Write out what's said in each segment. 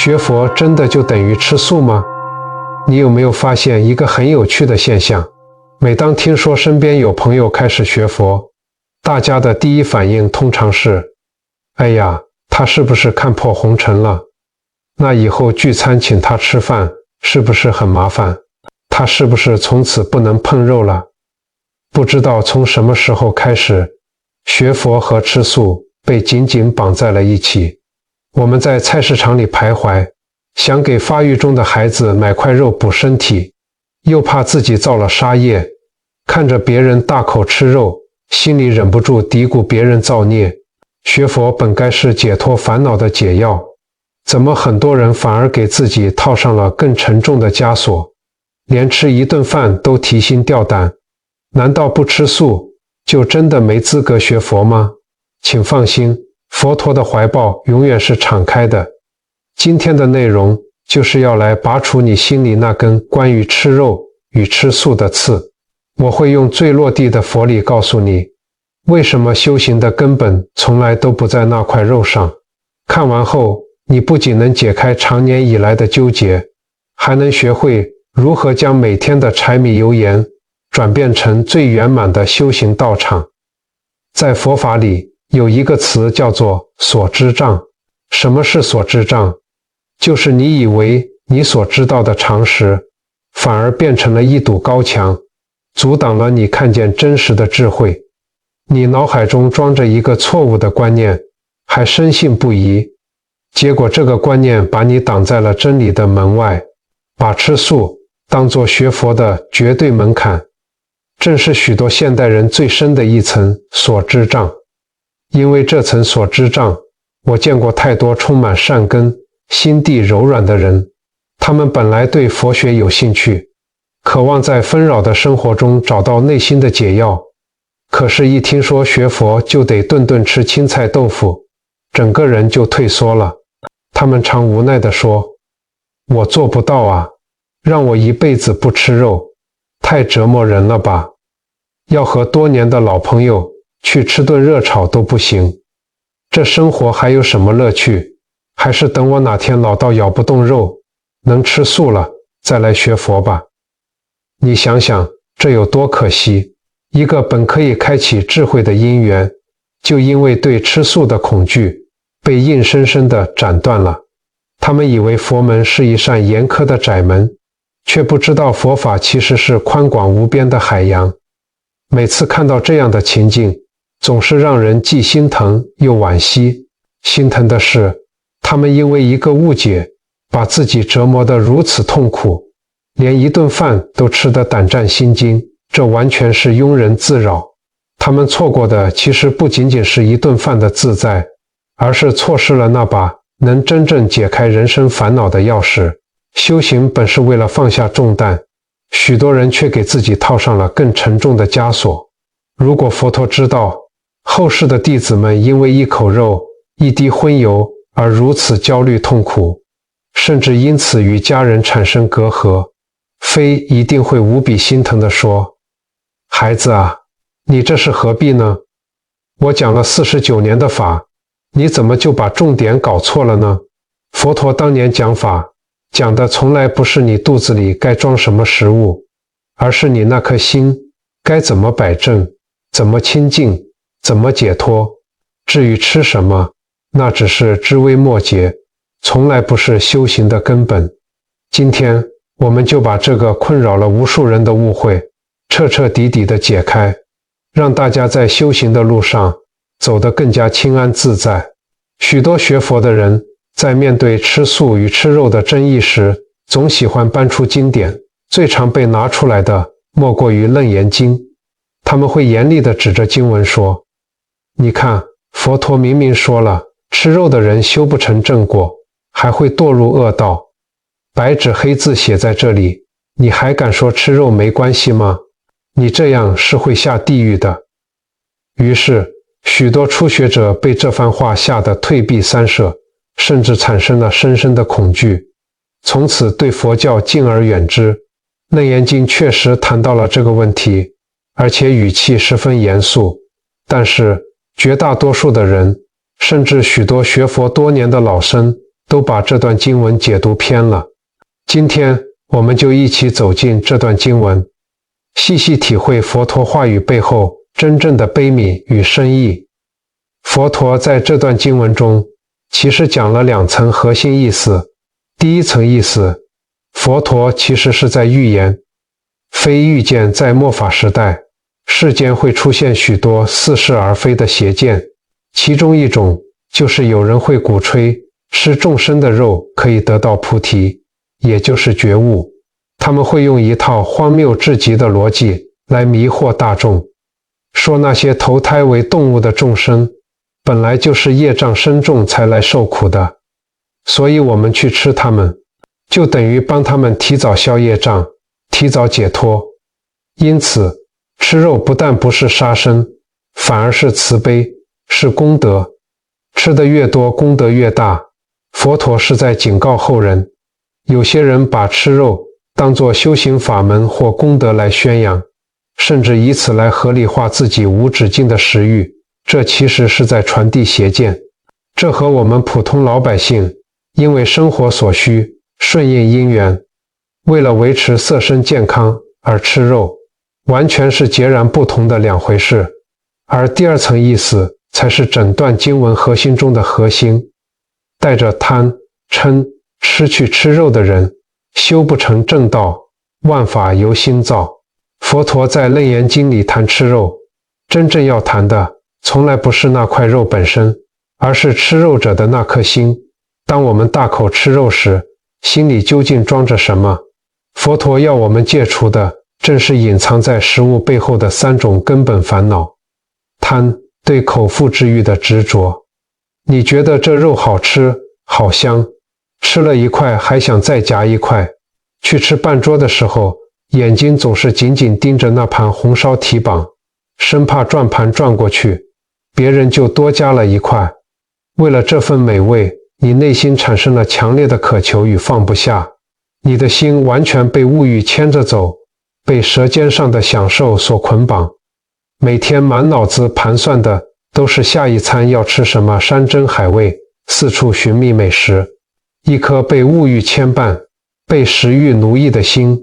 学佛真的就等于吃素吗？你有没有发现一个很有趣的现象？每当听说身边有朋友开始学佛，大家的第一反应通常是：哎呀，他是不是看破红尘了？那以后聚餐请他吃饭，是不是很麻烦？他是不是从此不能碰肉了？不知道从什么时候开始，学佛和吃素被紧紧绑在了一起。我们在菜市场里徘徊，想给发育中的孩子买块肉补身体，又怕自己造了杀业，看着别人大口吃肉，心里忍不住嘀咕别人造孽。学佛本该是解脱烦恼的解药，怎么很多人反而给自己套上了更沉重的枷锁，连吃一顿饭都提心吊胆？难道不吃素就真的没资格学佛吗？请放心，佛陀的怀抱永远是敞开的。今天的内容就是要来拔除你心里那根关于吃肉与吃素的刺。我会用最落地的佛理告诉你，为什么修行的根本从来都不在那块肉上。看完后，你不仅能解开长年以来的纠结，还能学会如何将每天的柴米油盐转变成最圆满的修行道场。在佛法里有一个词叫做所知障。什么是所知障？就是你以为你所知道的常识，反而变成了一堵高墙，阻挡了你看见真实的智慧。你脑海中装着一个错误的观念，还深信不疑，结果这个观念把你挡在了真理的门外，把吃素当作学佛的绝对门槛，正是许多现代人最深的一层所知障。因为这层所知障，我见过太多充满善根、心地柔软的人，他们本来对佛学有兴趣，渴望在纷扰的生活中找到内心的解药，可是一听说学佛就得顿顿吃青菜豆腐，整个人就退缩了。他们常无奈地说：我做不到啊，让我一辈子不吃肉，太折磨人了吧，要和多年的老朋友去吃顿热炒都不行，这生活还有什么乐趣？还是等我哪天老到咬不动肉，能吃素了，再来学佛吧。你想想，这有多可惜，一个本可以开启智慧的因缘，就因为对吃素的恐惧，被硬生生地斩断了。他们以为佛门是一扇严苛的窄门，却不知道佛法其实是宽广无边的海洋。每次看到这样的情境，总是让人既心疼又惋惜。心疼的是，他们因为一个误解，把自己折磨得如此痛苦，连一顿饭都吃得胆战心惊，这完全是庸人自扰。他们错过的其实不仅仅是一顿饭的自在，而是错失了那把能真正解开人生烦恼的钥匙。修行本是为了放下重担，许多人却给自己套上了更沉重的枷锁。如果佛陀知道后世的弟子们因为一口肉、一滴荤油而如此焦虑痛苦，甚至因此与家人产生隔阂，非一定会无比心疼地说：孩子啊，你这是何必呢？我讲了49年的法，你怎么就把重点搞错了呢？佛陀当年讲法，讲的从来不是你肚子里该装什么食物，而是你那颗心该怎么摆正，怎么清净，怎么解脱。至于吃什么，那只是枝微末节，从来不是修行的根本。今天我们就把这个困扰了无数人的误会彻彻底底地解开，让大家在修行的路上走得更加清安自在。许多学佛的人在面对吃素与吃肉的争议时，总喜欢搬出经典，最常被拿出来的莫过于《楞严经》。他们会严厉地指着经文说：你看，佛陀明明说了，吃肉的人修不成正果，还会堕入恶道，白纸黑字写在这里，你还敢说吃肉没关系吗？你这样是会下地狱的。于是许多初学者被这番话吓得退避三舍，甚至产生了深深的恐惧，从此对佛教敬而远之。楞严经确实谈到了这个问题，而且语气十分严肃，但是绝大多数的人，甚至许多学佛多年的老僧，都把这段经文解读偏了。今天我们就一起走进这段经文，细细体会佛陀话语背后真正的悲悯与深意。佛陀在这段经文中其实讲了2层核心意思。第一层意思，佛陀其实是在预言，非预见在末法时代，世间会出现许多似是而非的邪见，其中一种就是有人会鼓吹吃众生的肉可以得到菩提，也就是觉悟。他们会用一套荒谬至极的逻辑来迷惑大众，说那些投胎为动物的众生本来就是业障深重才来受苦的，所以我们去吃它们，就等于帮他们提早消业障，提早解脱。因此，吃肉不但不是杀生，反而是慈悲，是功德。吃得越多，功德越大。佛陀是在警告后人，有些人把吃肉当作修行法门或功德来宣扬，甚至以此来合理化自己无止境的食欲，这其实是在传递邪见。这和我们普通老百姓因为生活所需，顺应因缘，为了维持色身健康而吃肉，完全是截然不同的2回事。而第2层意思才是整段经文核心中的核心。带着贪、嗔、痴去吃肉的人，修不成正道，万法由心造。佛陀在《楞严经》里谈吃肉，真正要谈的从来不是那块肉本身，而是吃肉者的那颗心。当我们大口吃肉时，心里究竟装着什么？佛陀要我们戒除的正是隐藏在食物背后的3种根本烦恼：贪，对口腹之欲的执着。你觉得这肉好吃、好香，吃了一块还想再夹一块。去吃半桌的时候，眼睛总是紧紧盯着那盘红烧蹄膀，生怕转盘转过去，别人就多加了一块。为了这份美味，你内心产生了强烈的渴求与放不下，你的心完全被物欲牵着走，被舌尖上的享受所捆绑，每天满脑子盘算的都是下一餐要吃什么山珍海味，四处寻觅美食。一颗被物欲牵绊、被食欲奴役的心，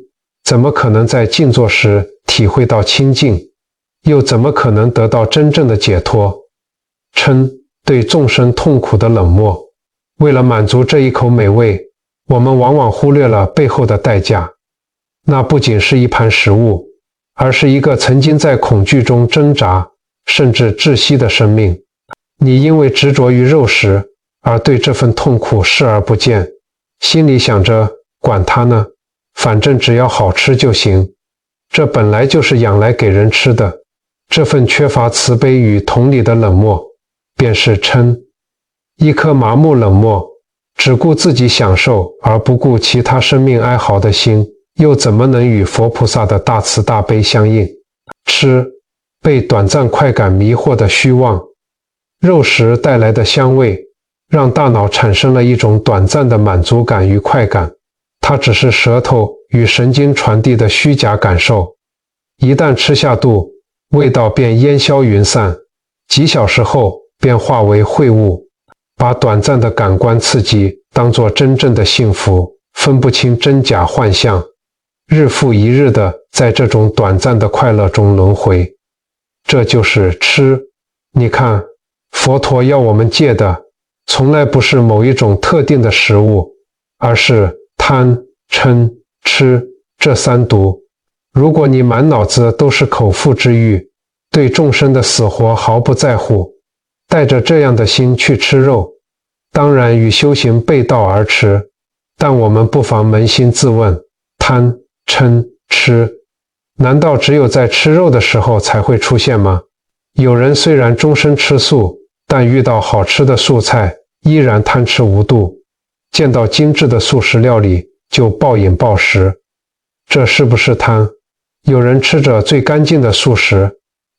怎么可能在静坐时体会到清净？又怎么可能得到真正的解脱？嗔，对众生痛苦的冷漠。为了满足这一口美味，我们往往忽略了背后的代价。那不仅是一盘食物，而是一个曾经在恐惧中挣扎，甚至窒息的生命。你因为执着于肉食，而对这份痛苦视而不见，心里想着管它呢，反正只要好吃就行。这本来就是养来给人吃的。这份缺乏慈悲与同理的冷漠，便是嗔。一颗麻木冷漠，只顾自己享受而不顾其他生命哀嚎的心，又怎么能与佛菩萨的大慈大悲相应？吃，被短暂快感迷惑的虚妄。肉食带来的香味，让大脑产生了一种短暂的满足感与快感，它只是舌头与神经传递的虚假感受。一旦吃下肚，味道便烟消云散，几小时后便化为秽物。把短暂的感官刺激当作真正的幸福，分不清真假幻象，日复一日的在这种短暂的快乐中轮回。这就是吃。你看，佛陀要我们戒的从来不是某一种特定的食物，而是贪、嗔、痴这3毒。如果你满脑子都是口腹之欲，对众生的死活毫不在乎，带着这样的心去吃肉，当然与修行背道而驰。但我们不妨扪心自问，贪、嗔、痴，难道只有在吃肉的时候才会出现吗？有人虽然终身吃素，但遇到好吃的素菜依然贪吃无度，见到精致的素食料理就暴饮暴食。这是不是贪？有人吃着最干净的素食，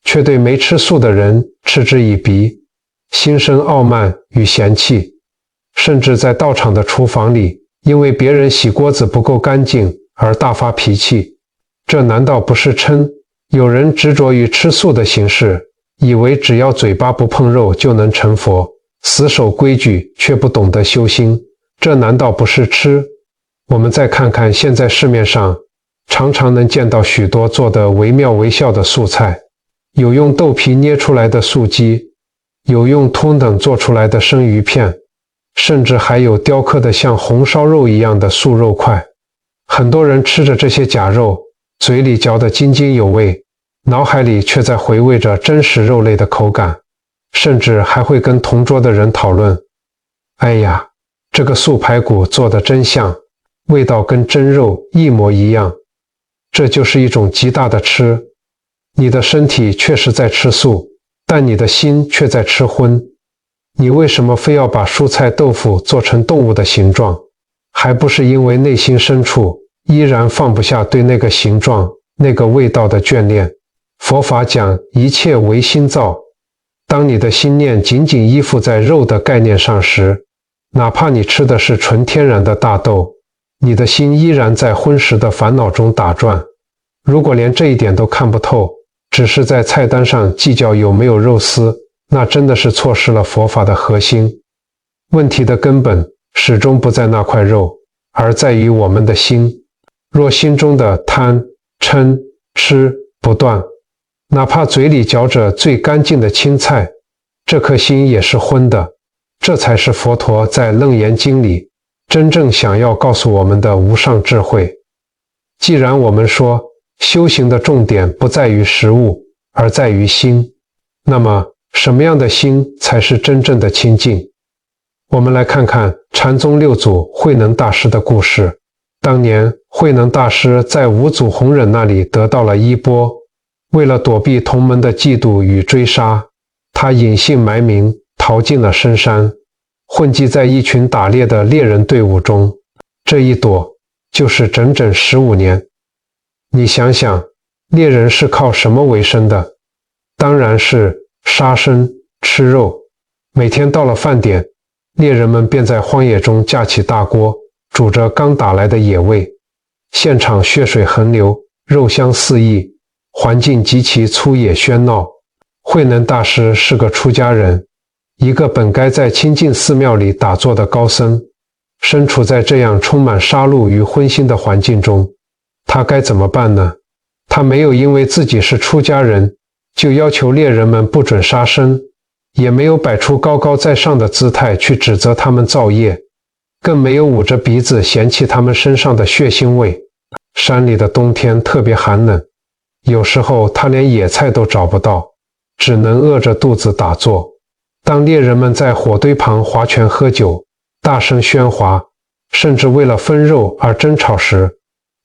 却对没吃素的人嗤之以鼻，心生傲慢与嫌弃，甚至在道场的厨房里，因为别人洗锅子不够干净而大发脾气。这难道不是嗔？有人执着于吃素的形式，以为只要嘴巴不碰肉就能成佛，死守规矩却不懂得修心，这难道不是吃？我们再看看现在市面上常常能见到许多做得惟妙惟肖的素菜，有用豆皮捏出来的素鸡，有用葱等做出来的生鱼片，甚至还有雕刻的像红烧肉一样的素肉块。很多人吃着这些假肉，嘴里嚼得津津有味，脑海里却在回味着真实肉类的口感，甚至还会跟同桌的人讨论：哎呀，这个素排骨做得真像，味道跟真肉一模一样。这就是一种极大的吃。你的身体确实在吃素，但你的心却在吃荤。你为什么非要把蔬菜豆腐做成动物的形状？还不是因为内心深处依然放不下对那个形状、那个味道的眷恋。佛法讲一切唯心造，当你的心念紧紧依附在肉的概念上时，哪怕你吃的是纯天然的大豆，你的心依然在荤食的烦恼中打转。如果连这一点都看不透，只是在菜单上计较有没有肉丝，那真的是错失了佛法的核心。问题的根本始终不在那块肉，而在于我们的心。若心中的贪、嗔、痴不断，哪怕嘴里嚼着最干净的青菜，这颗心也是荤的。这才是佛陀在《楞严经》里真正想要告诉我们的无上智慧。既然我们说修行的重点不在于食物，而在于心，那么什么样的心才是真正的清净？我们来看看禅宗六祖慧能大师的故事。当年慧能大师在五祖弘忍那里得到了衣钵，为了躲避同门的嫉妒与追杀，他隐姓埋名逃进了深山，混迹在一群打猎的猎人队伍中。这一躲就是整整15年。你想想，猎人是靠什么为生的？当然是杀生吃肉。每天到了饭点，猎人们便在荒野中架起大锅，煮着刚打来的野味，现场血水横流，肉香四溢，环境极其粗野喧闹。慧能大师是个出家人，一个本该在清净寺庙里打坐的高僧，身处在这样充满杀戮与荤腥的环境中，他该怎么办呢？他没有因为自己是出家人就要求猎人们不准杀生，也没有摆出高高在上的姿态去指责他们造业，更没有捂着鼻子嫌弃他们身上的血腥味。山里的冬天特别寒冷，有时候他连野菜都找不到，只能饿着肚子打坐。当猎人们在火堆旁划拳喝酒，大声喧哗，甚至为了分肉而争吵时，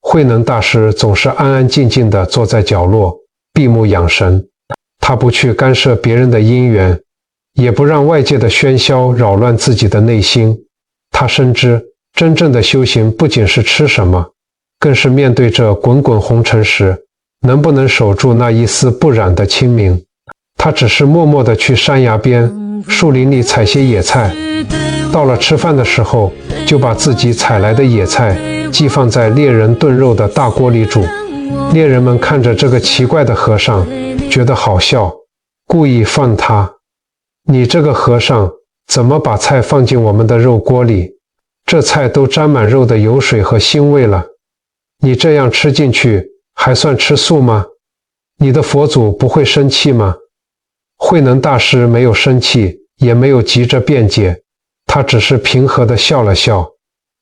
慧能大师总是安安静静地坐在角落，闭目养神。他不去干涉别人的因缘，也不让外界的喧嚣扰乱自己的内心。他深知真正的修行不仅是吃什么，更是面对这滚滚红尘时，能不能守住那一丝不染的清明。他只是默默地去山崖边、树林里采些野菜，到了吃饭的时候，就把自己采来的野菜寄放在猎人炖肉的大锅里煮。猎人们看着这个奇怪的和尚，觉得好笑，故意放他：你这个和尚怎么把菜放进我们的肉锅里？这菜都沾满肉的油水和腥味了，你这样吃进去还算吃素吗？你的佛祖不会生气吗？慧能大师没有生气，也没有急着辩解，他只是平和地笑了笑，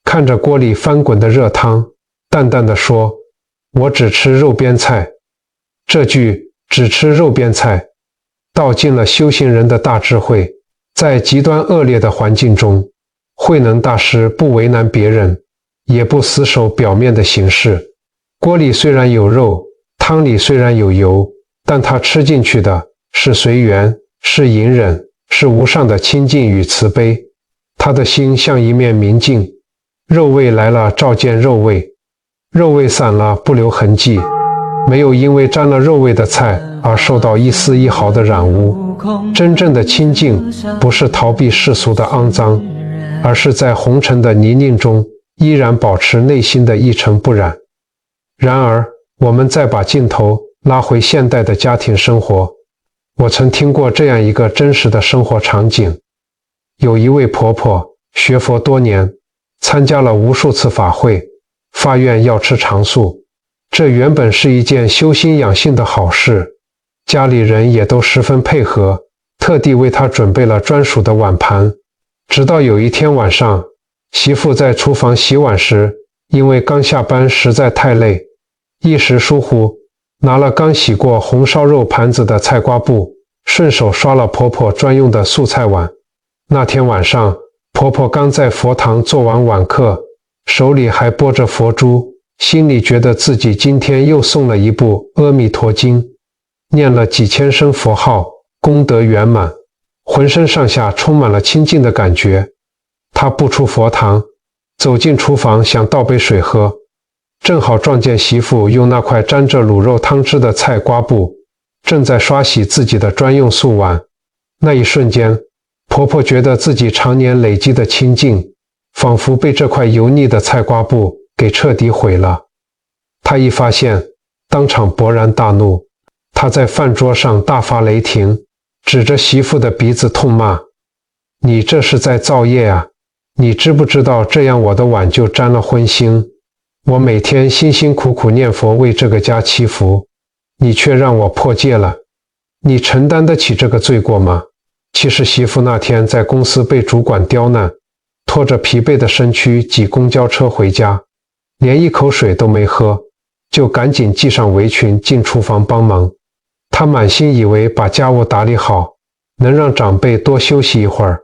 看着锅里翻滚的热汤，淡淡地说：我只吃肉边菜。这句只吃肉边菜道尽了修行人的大智慧。在极端恶劣的环境中，慧能大师不为难别人，也不死守表面的形式。锅里虽然有肉，汤里虽然有油，但他吃进去的是随缘，是隐忍，是无上的清净与慈悲。他的心像一面明镜，肉味来了照见肉味，肉味散了不留痕迹，没有因为沾了肉味的菜而受到一丝一毫的染污。真正的清净不是逃避世俗的肮脏，而是在红尘的泥泞中依然保持内心的一尘不染。然而我们再把镜头拉回现代的家庭生活，我曾听过这样一个真实的生活场景。有一位婆婆学佛多年，参加了无数次法会，发愿要吃长素。这原本是一件修心养性的好事，家里人也都十分配合，特地为他准备了专属的碗盘。直到有一天晚上，媳妇在厨房洗碗时，因为刚下班实在太累，一时疏忽，拿了刚洗过红烧肉盘子的菜瓜布，顺手刷了婆婆专用的素菜碗。那天晚上，婆婆刚在佛堂做完晚课，手里还拨着佛珠，心里觉得自己今天又诵了一部《阿弥陀经》，念了几千声佛号，功德圆满，浑身上下充满了清净的感觉。她步出佛堂，走进厨房，想倒杯水喝，正好撞见媳妇用那块沾着卤肉汤汁的菜瓜布，正在刷洗自己的专用素碗。那一瞬间，婆婆觉得自己常年累积的清净，仿佛被这块油腻的菜瓜布给彻底毁了。她一发现，当场勃然大怒，她在饭桌上大发雷霆，指着媳妇的鼻子痛骂：“你这是在造业啊！你知不知道这样我的碗就沾了荤腥？我每天辛辛苦苦念佛为这个家祈福，你却让我破戒了，你承担得起这个罪过吗？”其实媳妇那天在公司被主管刁难，拖着疲惫的身躯挤公交车回家，连一口水都没喝，就赶紧系上围裙进厨房帮忙。她满心以为把家务打理好，能让长辈多休息一会儿，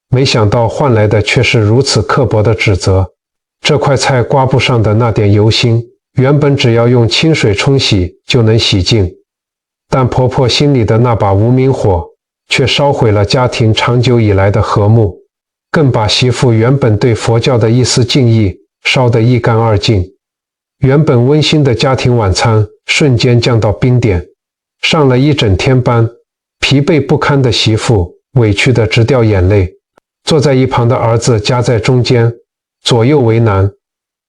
没想到换来的却是如此刻薄的指责。这块菜瓜布上的那点油腥，原本只要用清水冲洗就能洗净，但婆婆心里的那把无名火，却烧毁了家庭长久以来的和睦，更把媳妇原本对佛教的一丝敬意烧得一干二净。原本温馨的家庭晚餐瞬间降到冰点，上了一整天班，疲惫不堪的媳妇委屈得直掉眼泪，坐在一旁的儿子夹在中间，左右为难，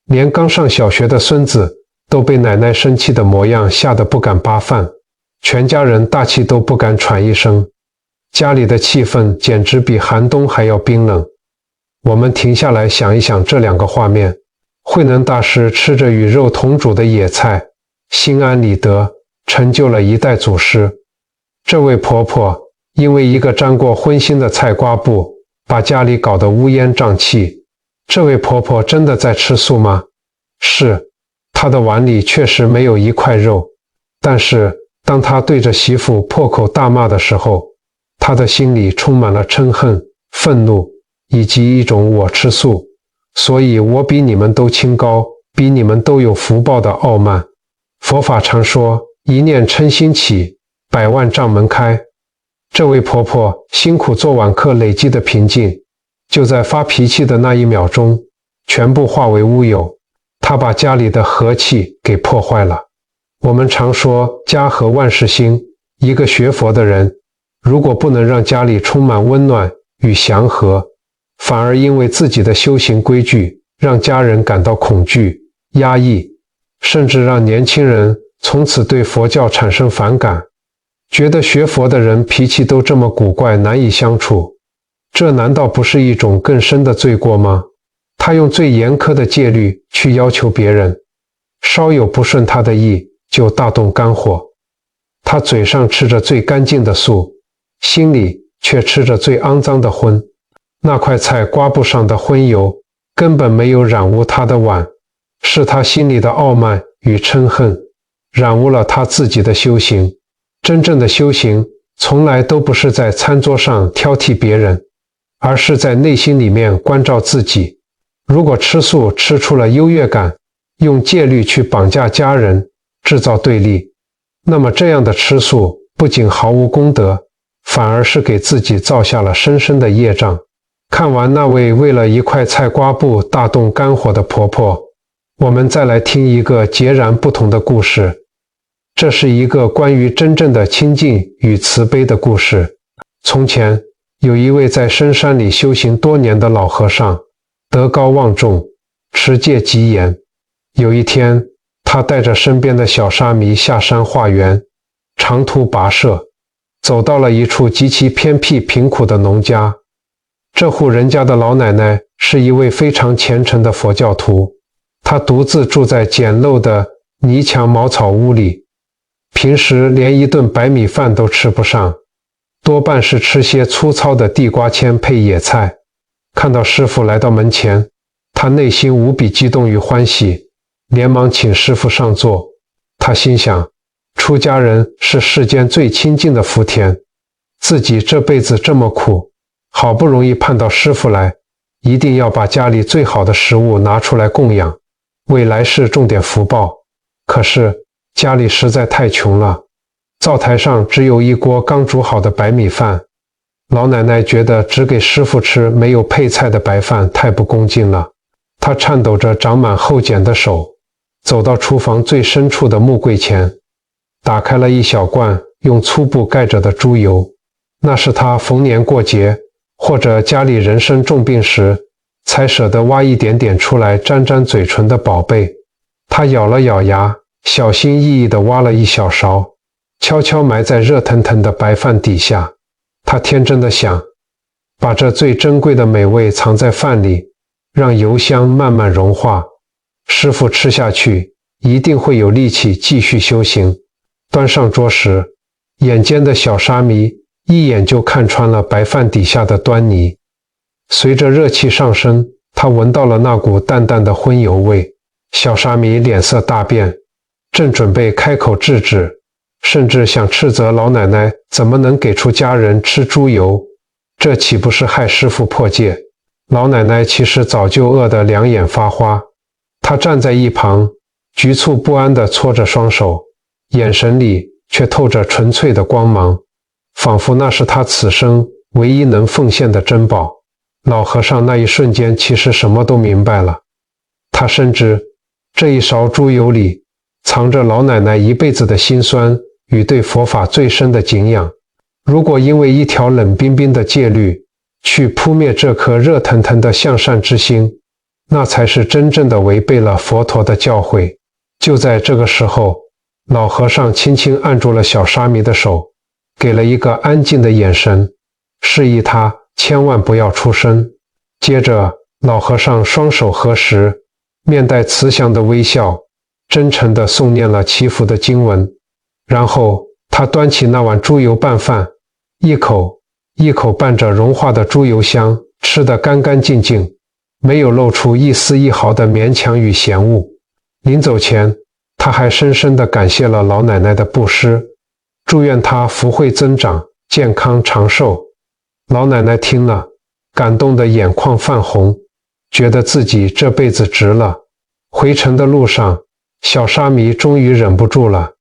连刚上小学的孙子都被奶奶生气的模样吓得不敢扒饭，全家人大气都不敢喘一声。家里的气氛简直比寒冬还要冰冷。我们停下来想一想这两个画面，慧能大师吃着与肉同煮的野菜，心安理得，成就了一代祖师。这位婆婆因为一个沾过荤腥的菜瓜布，把家里搞得乌烟瘴气。这位婆婆真的在吃素吗？是，她的碗里确实没有一块肉，但是当她对着媳妇破口大骂的时候，他的心里充满了嗔恨、愤怒，以及一种我吃素，所以我比你们都清高，比你们都有福报的傲慢。佛法常说，一念嗔心起，百万障门开。这位婆婆辛苦做晚课累积的平静，就在发脾气的那一秒钟，全部化为乌有。她把家里的和气给破坏了。我们常说家和万事兴，一个学佛的人，如果不能让家里充满温暖与祥和，反而因为自己的修行规矩让家人感到恐惧、压抑，甚至让年轻人从此对佛教产生反感，觉得学佛的人脾气都这么古怪，难以相处，这难道不是一种更深的罪过吗？他用最严苛的戒律去要求别人，稍有不顺他的意就大动肝火。他嘴上吃着最干净的素，心里却吃着最肮脏的荤。那块菜瓜布上的荤油根本没有染污他的碗，是他心里的傲慢与嗔恨染污了他自己的修行。真正的修行从来都不是在餐桌上挑剔别人，而是在内心里面关照自己。如果吃素吃出了优越感，用戒律去绑架家人，制造对立，那么这样的吃素不仅毫无功德，反而是给自己造下了深深的业障。看完那位为了一块菜瓜布大动肝火的婆婆，我们再来听一个截然不同的故事。这是一个关于真正的清净与慈悲的故事。从前，有一位在深山里修行多年的老和尚，德高望重，持戒极严。有一天，他带着身边的小沙弥下山化缘，长途跋涉，走到了一处极其偏僻贫苦的农家。这户人家的老奶奶是一位非常虔诚的佛教徒，他独自住在简陋的泥墙茅草屋里，平时连一顿白米饭都吃不上，多半是吃些粗糙的地瓜签配野菜。看到师父来到门前，他内心无比激动与欢喜，连忙请师父上座。他心想，出家人是世间最清净的福田，自己这辈子这么苦，好不容易盼到师父来，一定要把家里最好的食物拿出来供养，为来世种点福报。可是家里实在太穷了，灶台上只有一锅刚煮好的白米饭。老奶奶觉得只给师父吃没有配菜的白饭太不恭敬了，她颤抖着长满厚茧的手，走到厨房最深处的木柜前，打开了一小罐用粗布盖着的猪油，那是她逢年过节或者家里人生重病时才舍得挖一点点出来沾沾嘴唇的宝贝。她咬了咬牙，小心翼翼地挖了一小勺，悄悄埋在热腾腾的白饭底下。她天真地想，把这最珍贵的美味藏在饭里，让油香慢慢融化，师父吃下去一定会有力气继续修行。端上桌时，眼尖的小沙弥一眼就看穿了白饭底下的端倪。随着热气上升，他闻到了那股淡淡的荤油味，小沙弥脸色大变，正准备开口制止，甚至想斥责老奶奶怎么能给出家人吃猪油，这岂不是害师父破戒？老奶奶其实早就饿得两眼发花，她站在一旁，局促不安地搓着双手，眼神里却透着纯粹的光芒，仿佛那是她此生唯一能奉献的珍宝。老和尚那一瞬间其实什么都明白了，他深知这一勺猪油里藏着老奶奶一辈子的辛酸与对佛法最深的敬仰。如果因为一条冷冰冰的戒律去扑灭这颗热腾腾的向善之心，那才是真正的违背了佛陀的教诲。就在这个时候，老和尚轻轻按住了小沙弥的手，给了一个安静的眼神，示意他千万不要出声。接着老和尚双手合十，面带慈祥的微笑，真诚地诵念了祈福的经文。然后他端起那碗猪油拌饭，一口一口伴着融化的猪油香，吃得干干净净，没有露出一丝一毫的勉强与嫌恶。临走前，他还深深地感谢了老奶奶的布施，祝愿她福慧增长，健康长寿。老奶奶听了，感动得眼眶泛红，觉得自己这辈子值了。回程的路上，小沙弥终于忍不住了，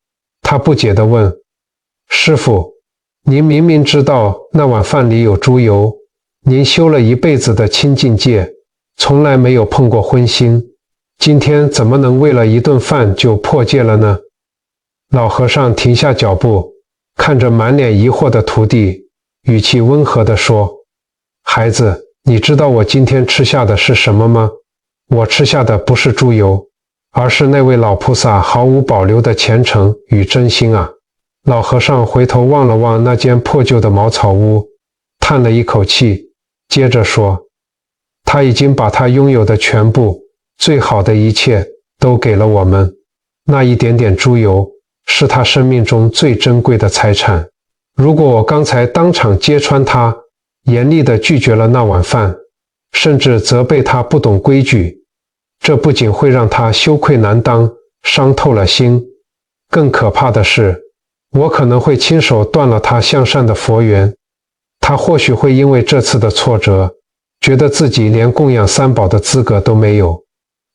他不解地问：师父，您明明知道那碗饭里有猪油，您修了一辈子的清净戒，从来没有碰过荤腥，今天怎么能为了一顿饭就破戒了呢？老和尚停下脚步，看着满脸疑惑的徒弟，语气温和地说：孩子，你知道我今天吃下的是什么吗？我吃下的不是猪油，而是那位老菩萨毫无保留的虔诚与真心啊！老和尚回头望了望那间破旧的茅草屋，叹了一口气，接着说：他已经把他拥有的全部，最好的一切都给了我们，那一点点猪油是他生命中最珍贵的财产。如果我刚才当场揭穿他，严厉地拒绝了那碗饭，甚至责备他不懂规矩，这不仅会让他羞愧难当，伤透了心，更可怕的是，我可能会亲手断了他向善的佛缘。他或许会因为这次的挫折，觉得自己连供养三宝的资格都没有，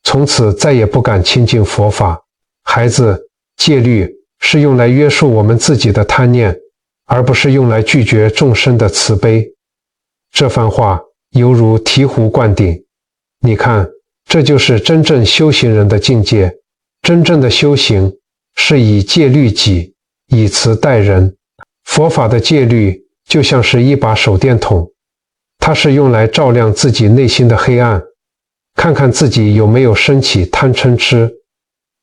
从此再也不敢亲近佛法。孩子，戒律是用来约束我们自己的贪念，而不是用来拒绝众生的慈悲。这番话犹如醍醐灌顶。你看，这就是真正修行人的境界。真正的修行是以戒律己，以慈待人。佛法的戒律就像是一把手电筒，它是用来照亮自己内心的黑暗，看看自己有没有升起贪嗔痴。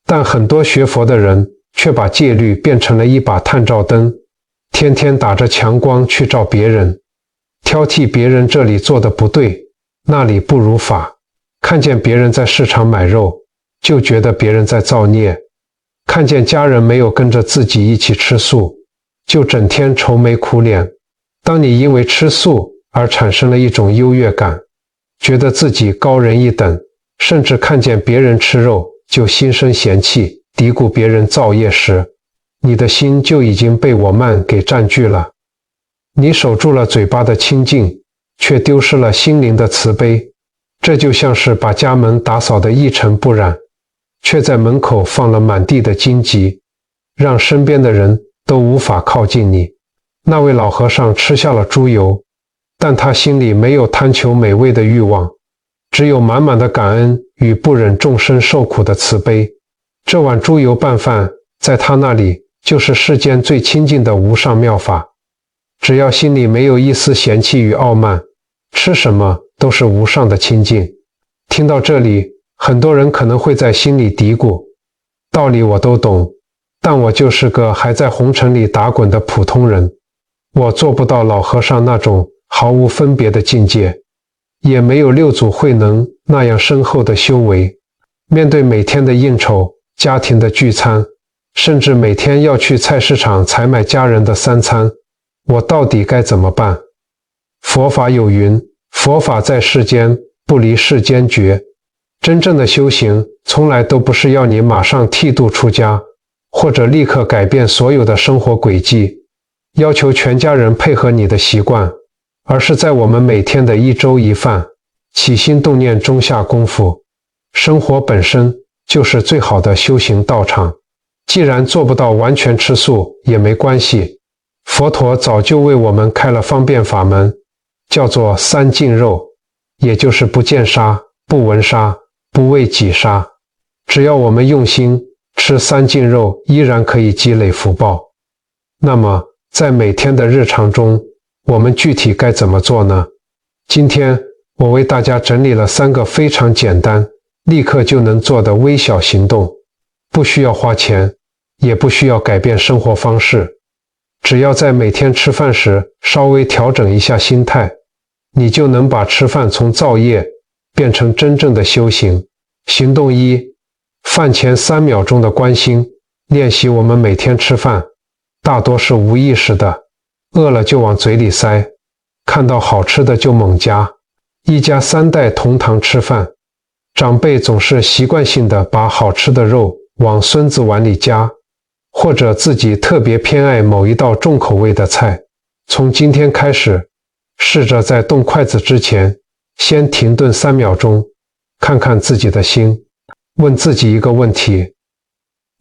但很多学佛的人却把戒律变成了一把探照灯，天天打着强光去照别人，挑剔别人这里做的不对，那里不如法。看见别人在市场买肉，就觉得别人在造孽；看见家人没有跟着自己一起吃素，就整天愁眉苦脸。当你因为吃素而产生了一种优越感，觉得自己高人一等，甚至看见别人吃肉就心生嫌弃，嘀咕别人造业时，你的心就已经被我慢给占据了。你守住了嘴巴的清净，却丢失了心灵的慈悲。这就像是把家门打扫得一尘不染，却在门口放了满地的荆棘，让身边的人都无法靠近你。那位老和尚吃下了猪油，但他心里没有贪求美味的欲望，只有满满的感恩与不忍众生受苦的慈悲。这碗猪油拌饭在他那里就是世间最亲近的无上妙法。只要心里没有一丝嫌弃与傲慢，吃什么都是无上的清净。听到这里，很多人可能会在心里嘀咕，道理我都懂，但我就是个还在红尘里打滚的普通人，我做不到老和尚那种毫无分别的境界，也没有六祖慧能那样深厚的修为。面对每天的应酬、家庭的聚餐，甚至每天要去菜市场采买家人的三餐，我到底该怎么办？佛法有云，佛法在世间，不离世间觉。真正的修行从来都不是要你马上剃度出家，或者立刻改变所有的生活轨迹，要求全家人配合你的习惯，而是在我们每天的一粥一饭，起心动念中下功夫。生活本身就是最好的修行道场。既然做不到完全吃素也没关系，佛陀早就为我们开了方便法门，叫做三净肉，也就是不见杀、不闻杀、不为己杀。只要我们用心吃三净肉，依然可以积累福报。那么在每天的日常中，我们具体该怎么做呢？今天我为大家整理了3个非常简单，立刻就能做的微小行动，不需要花钱，也不需要改变生活方式，只要在每天吃饭时稍微调整一下心态，你就能把吃饭从造业变成真正的修行。行动1，饭前3秒钟的观心练习。我们每天吃饭大多是无意识的，饿了就往嘴里塞，看到好吃的就猛夹。一家3代同堂吃饭，长辈总是习惯性的把好吃的肉往孙子碗里夹，或者自己特别偏爱某一道重口味的菜。从今天开始，试着在动筷子之前先停顿3秒钟，看看自己的心，问自己一个问题：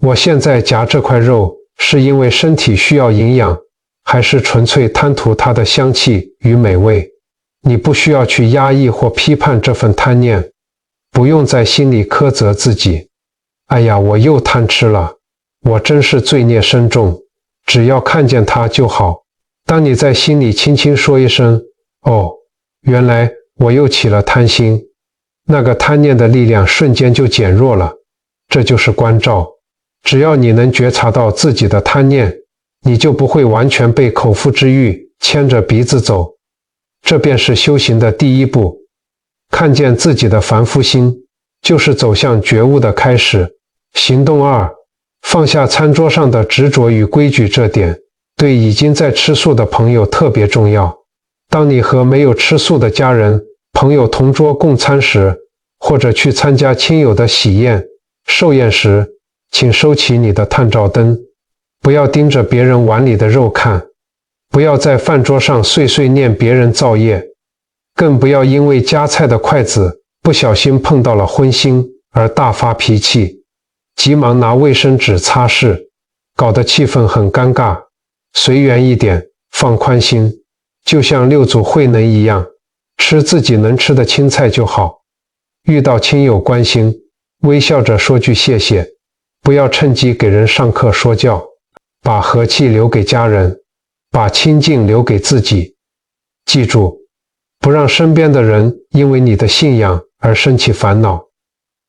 我现在夹这块肉是因为身体需要营养，还是纯粹贪图它的香气与美味？你不需要去压抑或批判这份贪念，不用在心里苛责自己，哎呀，我又贪吃了，我真是罪孽深重，只要看见它就好。当你在心里轻轻说一声，哦，原来我又起了贪心，那个贪念的力量瞬间就减弱了。这就是关照。只要你能觉察到自己的贪念，你就不会完全被口腹之欲牵着鼻子走。这便是修行的第一步。看见自己的凡夫心，就是走向觉悟的开始。行动2，放下餐桌上的执着与规矩。这点对已经在吃素的朋友特别重要。当你和没有吃素的家人、朋友同桌共餐时，或者去参加亲友的喜宴、寿宴时，请收起你的探照灯，不要盯着别人碗里的肉看，不要在饭桌上碎碎念别人造业，更不要因为夹菜的筷子不小心碰到了荤腥而大发脾气，急忙拿卫生纸擦拭，搞得气氛很尴尬。随缘一点，放宽心，就像六祖慧能一样，吃自己能吃的青菜就好。遇到亲友关心，微笑着说句谢谢，不要趁机给人上课说教，把和气留给家人，把清净留给自己。记住，不让身边的人因为你的信仰而生起烦恼，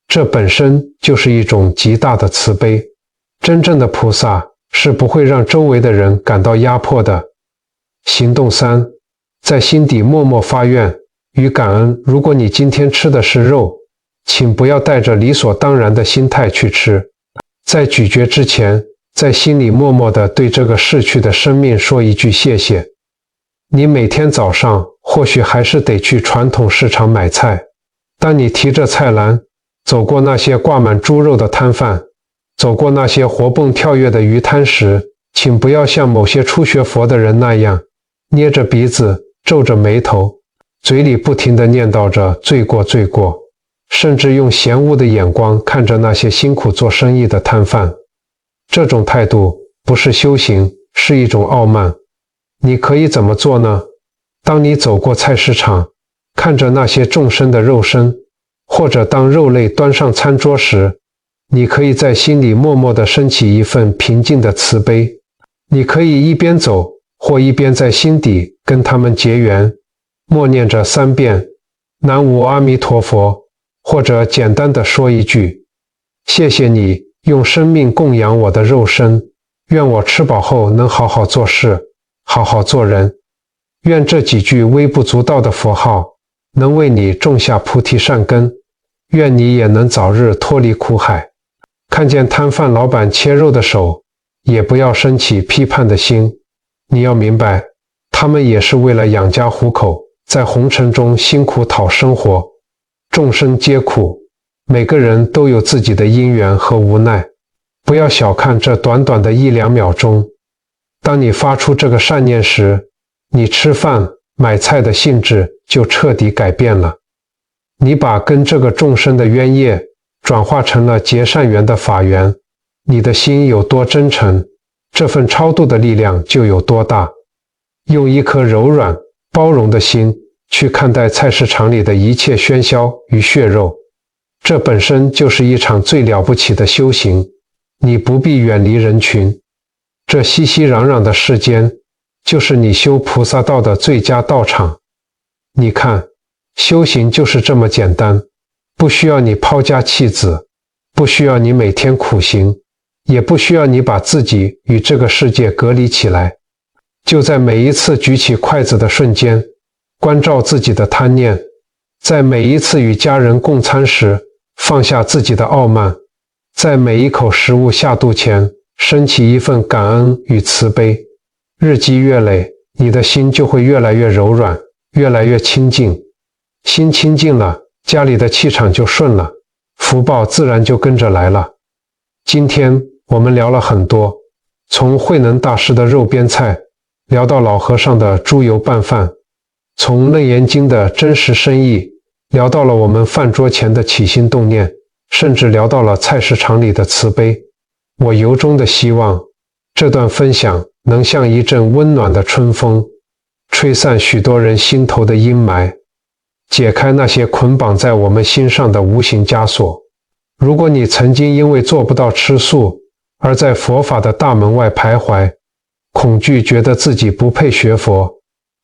这本身就是一种极大的慈悲。真正的菩萨是不会让周围的人感到压迫的。行动3，在心底默默发愿，与感恩。如果你今天吃的是肉，请不要带着理所当然的心态去吃。在咀嚼之前，在心里默默地对这个逝去的生命说一句谢谢。你每天早上或许还是得去传统市场买菜，当你提着菜篮走过那些挂满猪肉的摊贩，走过那些活蹦跳跃的鱼摊时，请不要像某些初学佛的人那样捏着鼻子皱着眉头，嘴里不停地念叨着罪过罪过，甚至用嫌恶的眼光看着那些辛苦做生意的摊贩。这种态度不是修行，是一种傲慢。你可以怎么做呢？当你走过菜市场，看着那些众生的肉身，或者当肉类端上餐桌时，你可以在心里默默地升起一份平静的慈悲。你可以一边走，或一边在心底跟他们结缘，默念着3遍南无阿弥陀佛，或者简单地说一句谢谢你用生命供养我的肉身，愿我吃饱后能好好做事，好好做人。愿这几句微不足道的佛号能为你种下菩提善根，愿你也能早日脱离苦海。看见摊贩老板切肉的手，也不要升起批判的心。你要明白，他们也是为了养家糊口，在红尘中辛苦讨生活。众生皆苦，每个人都有自己的因缘和无奈。不要小看这短短的1-2秒钟，当你发出这个善念时，你吃饭买菜的性质就彻底改变了。你把跟这个众生的冤业转化成了结善缘的法缘，你的心有多真诚，这份超度的力量就有多大。用一颗柔软包容的心去看待菜市场里的一切喧嚣与血肉，这本身就是一场最了不起的修行。你不必远离人群，这熙熙攘攘的世间就是你修菩萨道的最佳道场。你看，修行就是这么简单，不需要你抛家弃子，不需要你每天苦行，也不需要你把自己与这个世界隔离起来。就在每一次举起筷子的瞬间，关照自己的贪念；在每一次与家人共餐时，放下自己的傲慢；在每一口食物下肚前，升起一份感恩与慈悲。日积月累，你的心就会越来越柔软，越来越清净。心清净了，家里的气场就顺了，福报自然就跟着来了。今天我们聊了很多，从慧能大师的肉边菜聊到老和尚的猪油拌饭，从楞严经的真实深意聊到了我们饭桌前的起心动念，甚至聊到了菜市场里的慈悲。我由衷的希望这段分享能像一阵温暖的春风，吹散许多人心头的阴霾，解开那些捆绑在我们心上的无形枷锁。如果你曾经因为做不到吃素而在佛法的大门外徘徊，恐惧觉得自己不配学佛，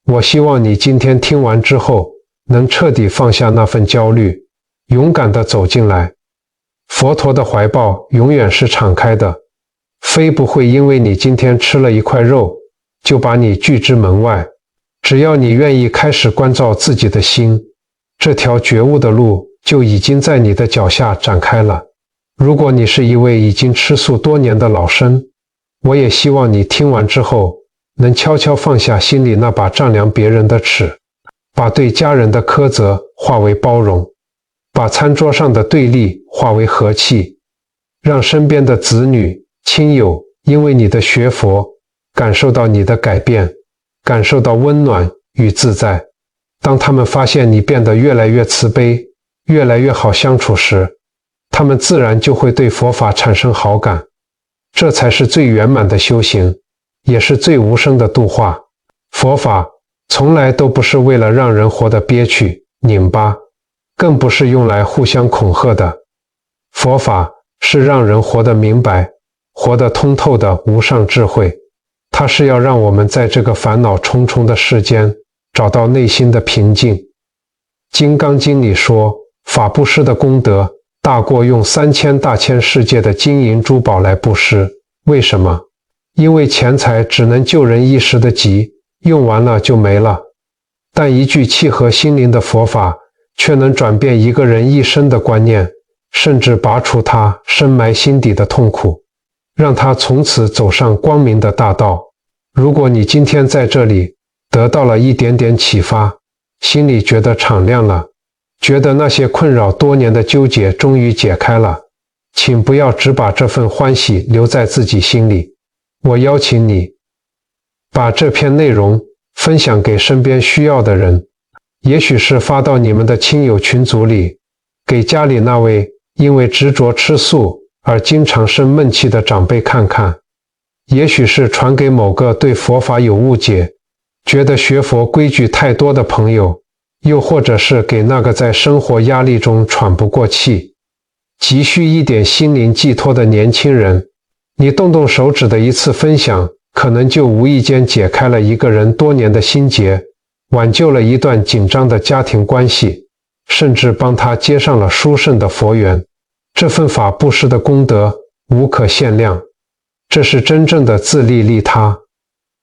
我希望你今天听完之后能彻底放下那份焦虑，勇敢地走进来。佛陀的怀抱永远是敞开的，非不会因为你今天吃了一块肉就把你拒之门外。只要你愿意开始关照自己的心，这条觉悟的路就已经在你的脚下展开了。如果你是一位已经吃素多年的老生，我也希望你听完之后能悄悄放下心里那把丈量别人的尺，把对家人的苛责化为包容，把餐桌上的对立化为和气，让身边的子女亲友因为你的学佛感受到你的改变，感受到温暖与自在。当他们发现你变得越来越慈悲，越来越好相处时，他们自然就会对佛法产生好感。这才是最圆满的修行，也是最无声的度化。佛法从来都不是为了让人活得憋屈拧巴，更不是用来互相恐吓的。佛法是让人活得明白，活得通透的无上智慧。它是要让我们在这个烦恼重重的世间找到内心的平静。金刚经里说，法布施的功德大过用3000大千世界的金银珠宝来布施。为什么？因为钱财只能救人一时的急，用完了就没了。但一句契合心灵的佛法，却能转变一个人一生的观念，甚至拔除他深埋心底的痛苦，让他从此走上光明的大道。如果你今天在这里得到了一点点启发，心里觉得敞亮了，觉得那些困扰多年的纠结终于解开了，请不要只把这份欢喜留在自己心里。我邀请你把这篇内容分享给身边需要的人，也许是发到你们的亲友群组里，给家里那位因为执着吃素而经常生闷气的长辈看看，也许是传给某个对佛法有误解，觉得学佛规矩太多的朋友，又或者是给那个在生活压力中喘不过气，急需一点心灵寄托的年轻人。你动动手指的一次分享，可能就无意间解开了一个人多年的心结，挽救了一段紧张的家庭关系，甚至帮他接上了殊胜的佛缘。这份法布施的功德无可限量，这是真正的自利利他。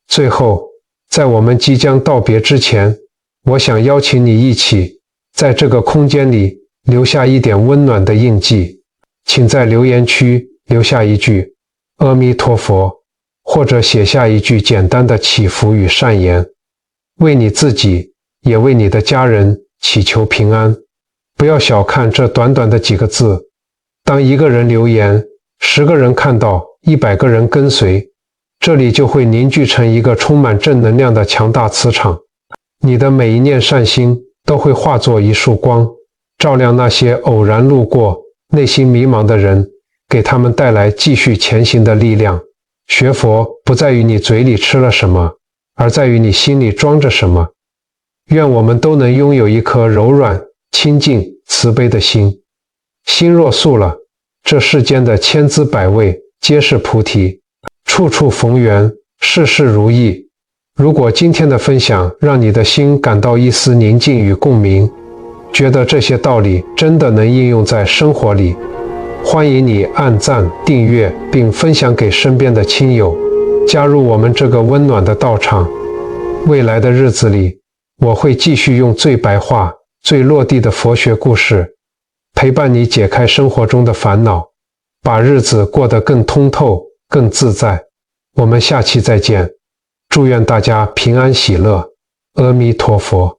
最后，在我们即将道别之前，我想邀请你一起在这个空间里留下一点温暖的印记，请在留言区留下一句阿弥陀佛，或者写下一句简单的祈福与善言，为你自己也为你的家人祈求平安。不要小看这短短的几个字，当一个人留言，10个人看到，100个人跟随，这里就会凝聚成一个充满正能量的强大磁场。你的每一念善心都会化作一束光，照亮那些偶然路过、内心迷茫的人，给他们带来继续前行的力量。学佛不在于你嘴里吃了什么，而在于你心里装着什么。愿我们都能拥有一颗柔软、清净、慈悲的心。心若素了，这世间的千滋百味皆是菩提，处处逢缘，事事如意。如果今天的分享让你的心感到一丝宁静与共鸣，觉得这些道理真的能应用在生活里，欢迎你按赞、订阅并分享给身边的亲友，加入我们这个温暖的道场。未来的日子里，我会继续用最白话、最落地的佛学故事，陪伴你解开生活中的烦恼，把日子过得更通透、更自在。我们下期再见，祝愿大家平安喜乐，阿弥陀佛。